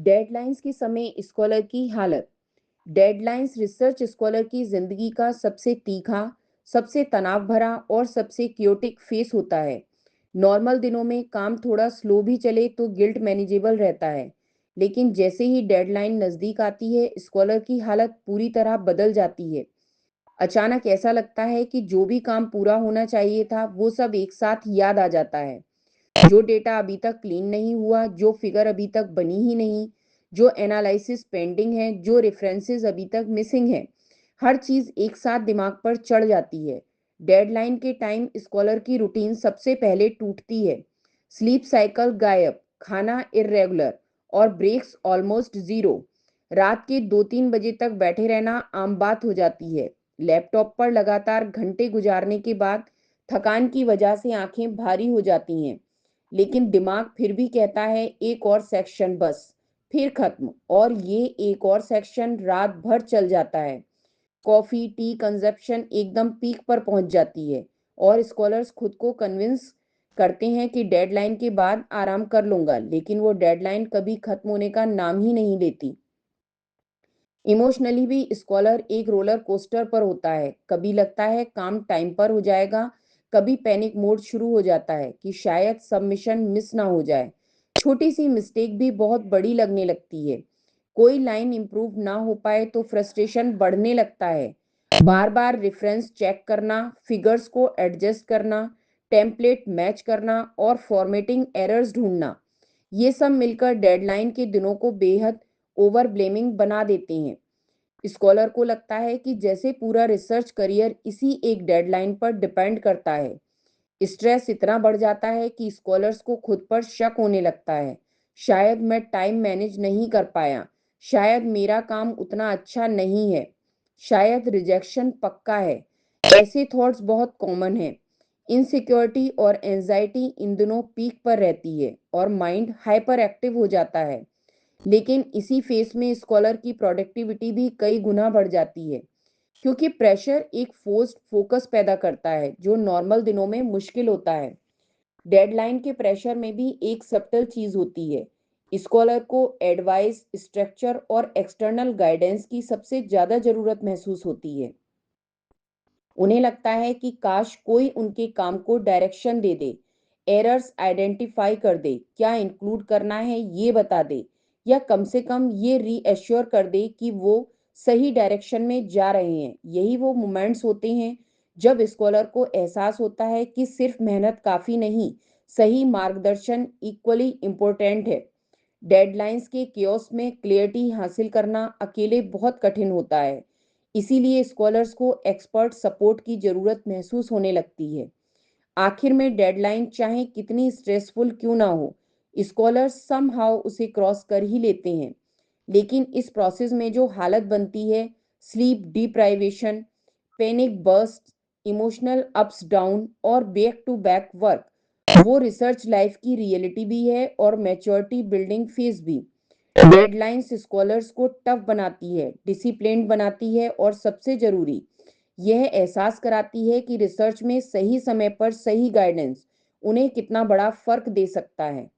Deadlines के समय scholar की हालत। डेडलाइंस रिसर्च स्कॉलर की जिंदगी का सबसे तीखा, सबसे तनाव भरा और सबसे क्योटिक फेस होता है। नॉर्मल दिनों में काम थोड़ा स्लो भी चले तो गिल्ट मैनेजेबल रहता है, लेकिन जैसे ही डेडलाइन नज़दीक आती है स्कॉलर की हालत पूरी तरह बदल जाती है। अचानक ऐसा लगता है कि जो भी काम पूरा होना चाहिए था वो सब एक साथ याद आ जाता है। जो डेटा अभी तक क्लीन नहीं हुआ, जो फिगर अभी तक बनी ही नहीं, जो एनालिसिस पेंडिंग है, जो रेफरेंसेस अभी तक मिसिंग है, हर चीज एक साथ दिमाग पर चढ़ जाती है। डेडलाइन के टाइम स्कॉलर की रूटीन सबसे पहले टूटती है। स्लीप साइकिल गायब, खाना इरेगुलर और ब्रेक्स ऑलमोस्ट जीरो। रात के 2-3 बजे तक बैठे रहना आम बात हो जाती है। लैपटॉप पर लगातार घंटे गुजारने के बाद थकान की वजह से आंखें भारी हो जाती हैं, लेकिन दिमाग फिर भी कहता है एक और सेक्शन बस, फिर खत्म। और ये एक और सेक्शन रात भर चल जाता है। कॉफी टी कंजप्शन एकदम पीक पर पहुंच जाती है और स्कॉलर्स खुद को कन्विंस करते हैं कि डेडलाइन के बाद आराम कर लूंगा, लेकिन वो डेडलाइन कभी खत्म होने का नाम ही नहीं लेती। इमोशनली भी स्कॉलर एक रोलर कोस्टर पर होता है। कभी लगता है काम टाइम पर हो जाएगा, कभी पैनिक मोड शुरू हो जाता है कि शायद सबमिशन मिस ना हो जाए। छोटी सी मिस्टेक भी बहुत बड़ी लगने लगती है। कोई लाइन इंप्रूव ना हो पाए तो फ्रस्ट्रेशन बढ़ने लगता है। बार बार रेफरेंस चेक करना, फिगर्स को एडजस्ट करना, टेम्पलेट मैच करना और फॉर्मेटिंग एरर्स ढूंढना, ये सब मिलकर डेडलाइन के दिनों को बेहद ओवर ब्लेमिंग बना देते हैं। स्कॉलर को लगता है कि जैसे पूरा रिसर्च करियर इसी एक डेडलाइन पर डिपेंड करता है। स्ट्रेस इतना बढ़ जाता है कि स्कॉलर्स को खुद पर शक होने लगता है। शायद मैं टाइम मैनेज नहीं कर पाया, शायद मेरा काम उतना अच्छा नहीं है, शायद रिजेक्शन पक्का है। ऐसे थॉट्स बहुत कॉमन हैं। इनसिक्योरिटी और एंजाइटी इन दिनों पीक पर रहती है और माइंड हाइपर एक्टिव हो जाता है। लेकिन इसी फेस में स्कॉलर की प्रोडक्टिविटी भी कई गुना बढ़ जाती है, क्योंकि प्रेशर एक फोर्स्ड फोकस पैदा करता है जो नॉर्मल दिनों में मुश्किल होता है। डेडलाइन के प्रेशर में भी एक सब्टल चीज होती है। स्कॉलर को एडवाइस, स्ट्रक्चर और एक्सटर्नल गाइडेंस की सबसे ज्यादा जरूरत महसूस होती है। उन्हें लगता है कि काश कोई उनके काम को डायरेक्शन दे दे, एरर्स आइडेंटिफाई कर दे, क्या इंक्लूड करना है ये बता दे, या कम से कम ये रीएश्योर कर दे कि वो सही डायरेक्शन में जा रहे हैं। यही वो मोमेंट्स होते हैं जब स्कॉलर को एहसास होता है कि सिर्फ मेहनत काफ़ी नहीं, सही मार्गदर्शन इक्वली इम्पोर्टेंट है। डेडलाइंस के कियोस्क में क्लियरिटी हासिल करना अकेले बहुत कठिन होता है, इसीलिए स्कॉलर्स को एक्सपर्ट सपोर्ट की ज़रूरत महसूस होने लगती है। आखिर में डेडलाइन चाहे कितनी स्ट्रेसफुल क्यों ना हो, स्कॉलर्स समहाउ उसे क्रॉस कर ही लेते हैं। लेकिन इस प्रोसेस में जो हालत बनती है, sleep deprivation, panic burst, emotional ups down और बैक टू बैक वर्क, वो रिसर्च लाइफ की रियलिटी भी है और मैच्योरिटी बिल्डिंग फेज भी। डेडलाइंस स्कॉलर्स को टफ बनाती है, डिसिप्लिन्ड बनाती है और सबसे जरूरी, यह एहसास कराती है कि रिसर्च में सही समय पर सही गाइडेंस उन्हें कितना बड़ा फर्क दे सकता है।